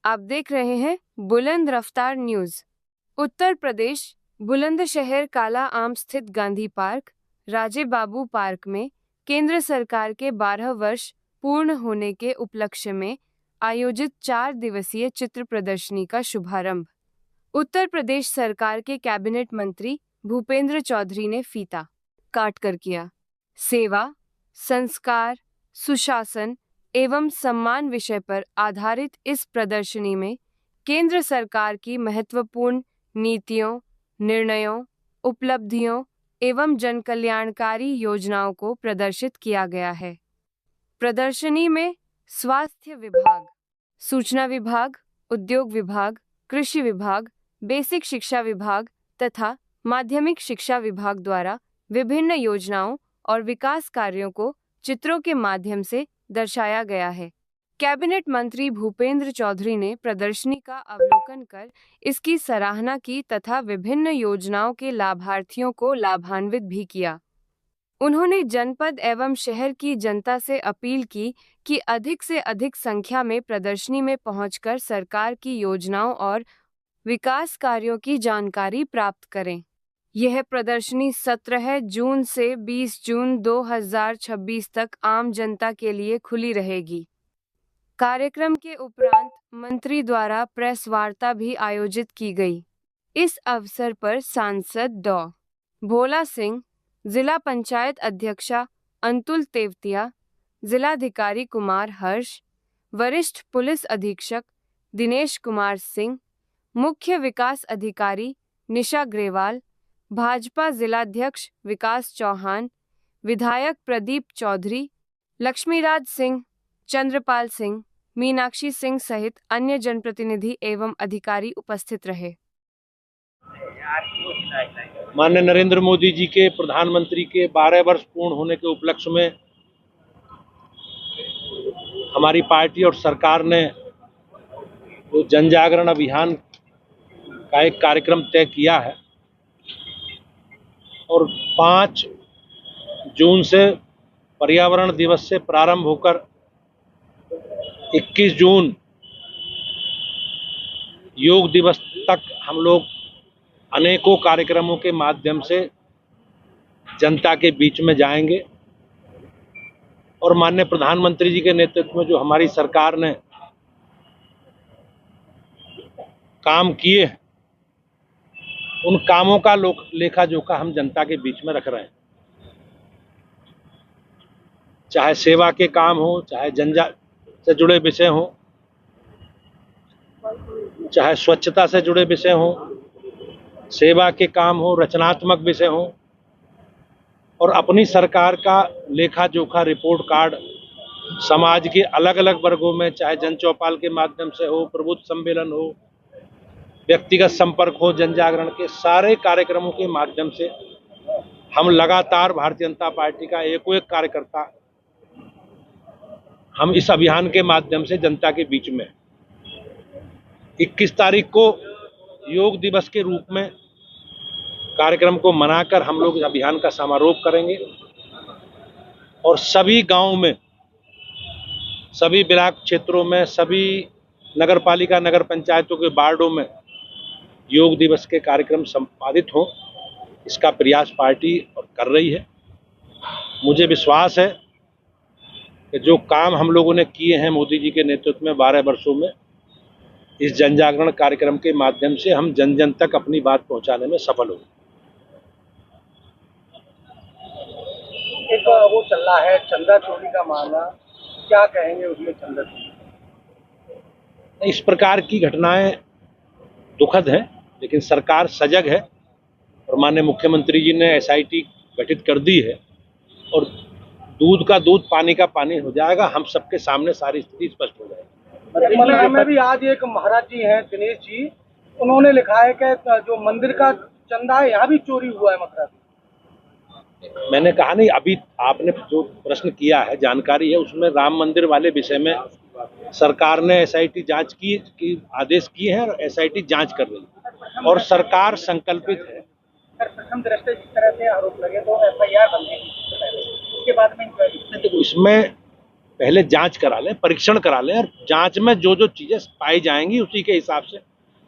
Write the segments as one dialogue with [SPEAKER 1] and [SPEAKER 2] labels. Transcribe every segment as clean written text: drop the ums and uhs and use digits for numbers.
[SPEAKER 1] आप देख रहे हैं बुलंद रफ्तार न्यूज। उत्तर प्रदेश बुलंदशहर काला आम स्थित गांधी पार्क, राजे बाबू पार्क में केंद्र सरकार के 12 वर्ष पूर्ण होने के उपलक्ष्य में आयोजित 4 दिवसीय चित्र प्रदर्शनी का शुभारंभ उत्तर प्रदेश सरकार के कैबिनेट मंत्री भूपेंद्र चौधरी ने फीता काटकर किया। सेवा, संस्कार, सुशासन एवं सम्मान विषय पर आधारित इस प्रदर्शनी में केंद्र सरकार की महत्वपूर्ण नीतियों, निर्णयों, उपलब्धियों एवं जनकल्याणकारी योजनाओं को प्रदर्शित किया गया है। प्रदर्शनी में स्वास्थ्य विभाग, सूचना विभाग, उद्योग विभाग, कृषि विभाग, बेसिक शिक्षा विभाग तथा माध्यमिक शिक्षा विभाग द्वारा विभिन्न योजनाओं और विकास कार्यों को चित्रों के माध्यम से दर्शाया गया है। कैबिनेट मंत्री भूपेंद्र चौधरी ने प्रदर्शनी का अवलोकन कर इसकी सराहना की तथा विभिन्न योजनाओं के लाभार्थियों को लाभान्वित भी किया। उन्होंने जनपद एवं शहर की जनता से अपील की कि अधिक से अधिक संख्या में प्रदर्शनी में पहुंचकर सरकार की योजनाओं और विकास कार्यों की जानकारी प्राप्त करें। यह प्रदर्शनी 17 जून से 20 जून 2026 तक आम जनता के लिए खुली रहेगी। कार्यक्रम के उपरांत मंत्री द्वारा प्रेस वार्ता भी आयोजित की गई। इस अवसर पर सांसद डॉ. भोला सिंह, जिला पंचायत अध्यक्षा अंतुल तेवतिया, जिलाधिकारी कुमार हर्ष, वरिष्ठ पुलिस अधीक्षक दिनेश कुमार सिंह, मुख्य विकास अधिकारी निशा ग्रेवाल, भाजपा जिलाध्यक्ष विकास चौहान, विधायक प्रदीप चौधरी, लक्ष्मीराज सिंह, चंद्रपाल सिंह, मीनाक्षी सिंह सहित अन्य जनप्रतिनिधि एवं अधिकारी उपस्थित रहे।
[SPEAKER 2] माननीय नरेंद्र मोदी जी के प्रधानमंत्री के 12 वर्ष पूर्ण होने के उपलक्ष्य में हमारी पार्टी और सरकार ने जो जन जागरण अभियान का एक कार्यक्रम तय किया है और 5 जून से पर्यावरण दिवस से प्रारंभ होकर 21 जून योग दिवस तक हम लोग अनेकों कार्यक्रमों के माध्यम से जनता के बीच में जाएंगे और माननीय प्रधानमंत्री जी के नेतृत्व में जो हमारी सरकार ने काम किए, उन कामों का लेखा जोखा हम जनता के बीच में रख रहे हैं। चाहे सेवा के काम हो, चाहे जनजाति से जुड़े विषय हो, चाहे स्वच्छता से जुड़े विषय हो, सेवा के काम हो, रचनात्मक विषय हो और अपनी सरकार का लेखा जोखा रिपोर्ट कार्ड समाज के अलग अलग वर्गों में, चाहे जन चौपाल के माध्यम से हो, प्रबुद्ध सम्मेलन हो, व्यक्तिगत संपर्क हो, जन जागरण के सारे कार्यक्रमों के माध्यम से हम लगातार भारतीय जनता पार्टी का एक कार्यकर्ता हम इस अभियान के माध्यम से जनता के बीच में 21 तारीख को योग दिवस के रूप में कार्यक्रम को मनाकर हम लोग इस अभियान का समारोह करेंगे और सभी गांवों में, सभी ब्लॉक क्षेत्रों में, सभी नगर पालिका नगर पंचायतों के वार्डों में योग दिवस के कार्यक्रम संपादित हों, इसका प्रयास पार्टी कर रही है। मुझे विश्वास है कि जो काम हम लोगों ने किए हैं मोदी जी के नेतृत्व में 12 वर्षों में, इस जन जागरण कार्यक्रम के माध्यम से हम जन जन तक अपनी बात पहुंचाने में सफल होंगे।
[SPEAKER 3] एक वो चल रहा है चंदा चोरी का मामला, क्या कहेंगे उसमें? चंदा चोरी,
[SPEAKER 2] इस प्रकार की घटनाएं दुखद हैं, लेकिन सरकार सजग है और माननीय मुख्यमंत्री जी ने एसआईटी गठित कर दी है और दूध का दूध, पानी का पानी हो जाएगा। हम सबके सामने सारी स्थिति स्पष्ट हो जाएगी।
[SPEAKER 3] मथुरा में भी आज एक महाराज जी हैं, दिनेश जी, उन्होंने लिखा है कि जो मंदिर का चंदा है यहाँ भी चोरी हुआ है मथुरा में।
[SPEAKER 2] मैंने कहा नहीं, अभी आपने जो प्रश्न किया है, जानकारी है, उसमें राम मंदिर वाले विषय में सरकार ने एसआईटी जांच की आदेश किए हैं और एसआईटी जांच कर रही है और सरकार संकल्पित है।
[SPEAKER 3] प्रथम दृष्टया जिस तरह से आरोप लगे तो एफआईआर बन गई, उसके बाद में
[SPEAKER 2] इसमें पहले जांच करा लें, परीक्षण करा लें, और जांच में जो जो चीजें पाई जाएंगी उसी के हिसाब से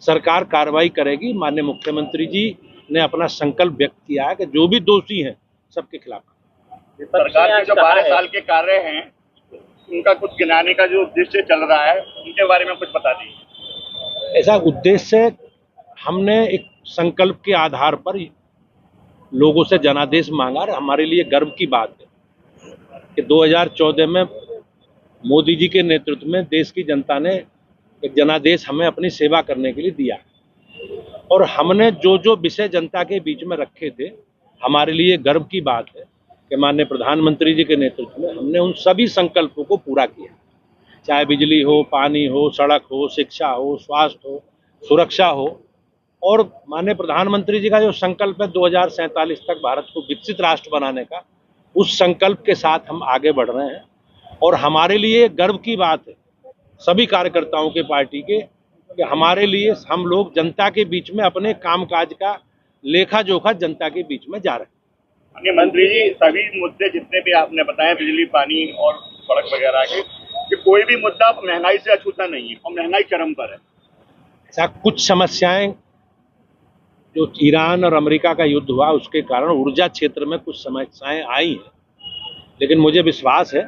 [SPEAKER 2] सरकार कार्रवाई करेगी। माननीय मुख्यमंत्री जी ने अपना संकल्प व्यक्त किया है कि जो भी दोषी हैं सबके खिलाफ।
[SPEAKER 4] सरकार के जो 12 साल के कार्य हैं उनका कुछ गिनाने का जो उद्देश्य चल रहा है उनके बारे में कुछ बता दीजिए।
[SPEAKER 2] ऐसा उद्देश्य हमने एक संकल्प के आधार पर लोगों से जनादेश मांगा, और हमारे लिए गर्व की बात है कि 2014 में मोदी जी के नेतृत्व में देश की जनता ने एक जनादेश हमें अपनी सेवा करने के लिए दिया, और हमने जो जो विषय जनता के बीच में रखे थे, हमारे लिए गर्व की बात है कि माननीय प्रधानमंत्री जी के नेतृत्व में हमने उन सभी संकल्पों को पूरा किया। चाहे बिजली हो, पानी हो, सड़क हो, शिक्षा हो, स्वास्थ्य हो, सुरक्षा हो, और माननीय प्रधानमंत्री जी का जो संकल्प है 2047 तक भारत को विकसित राष्ट्र बनाने का, उस संकल्प के साथ हम आगे बढ़ रहे हैं। और हमारे लिए गर्व की बात है सभी कार्यकर्ताओं के पार्टी के कि हमारे लिए हम लोग जनता के बीच में अपने कामकाज का लेखा जोखा जनता के बीच में जा रहे हैं।
[SPEAKER 4] माननीय मंत्री जी, सभी मुद्दे जितने भी आपने बताए, बिजली, पानी और सड़क वगैरह के, कि कोई भी मुद्दा महंगाई से अछूता नहीं है और महंगाई चरम पर है।
[SPEAKER 2] ऐसा कुछ समस्याएं जो ईरान और अमेरिका का युद्ध हुआ उसके कारण ऊर्जा क्षेत्र में कुछ समस्याएं आई हैं, लेकिन मुझे विश्वास है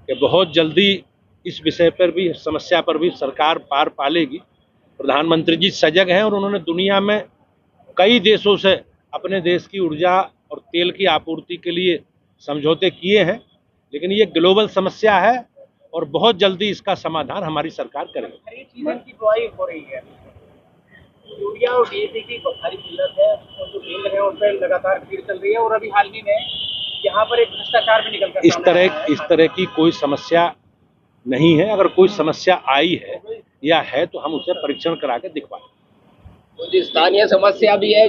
[SPEAKER 2] कि बहुत जल्दी इस विषय पर भी, समस्या पर भी सरकार पार पालेगी। प्रधानमंत्री जी सजग हैं और उन्होंने दुनिया में कई देशों से अपने देश की ऊर्जा और तेल की आपूर्ति के लिए समझौते किए हैं, लेकिन ये ग्लोबल समस्या है और बहुत जल्दी इसका समाधान हमारी सरकार करेगी।
[SPEAKER 3] चीजों की बुआई हो रही है, यूरिया और डीएपी की भारी किल्लत है, और जो केंद्र है उन पर लगातार भीड़ चल रही है, और अभी हाल ही में यहाँ पर एक भ्रष्टाचार भी निकल कर
[SPEAKER 2] इस तरह की कोई समस्या नहीं है। अगर कोई समस्या आई है या है तो हम उसे परीक्षण करा के दिखवाएं।
[SPEAKER 5] स्थानीय समस्या भी है।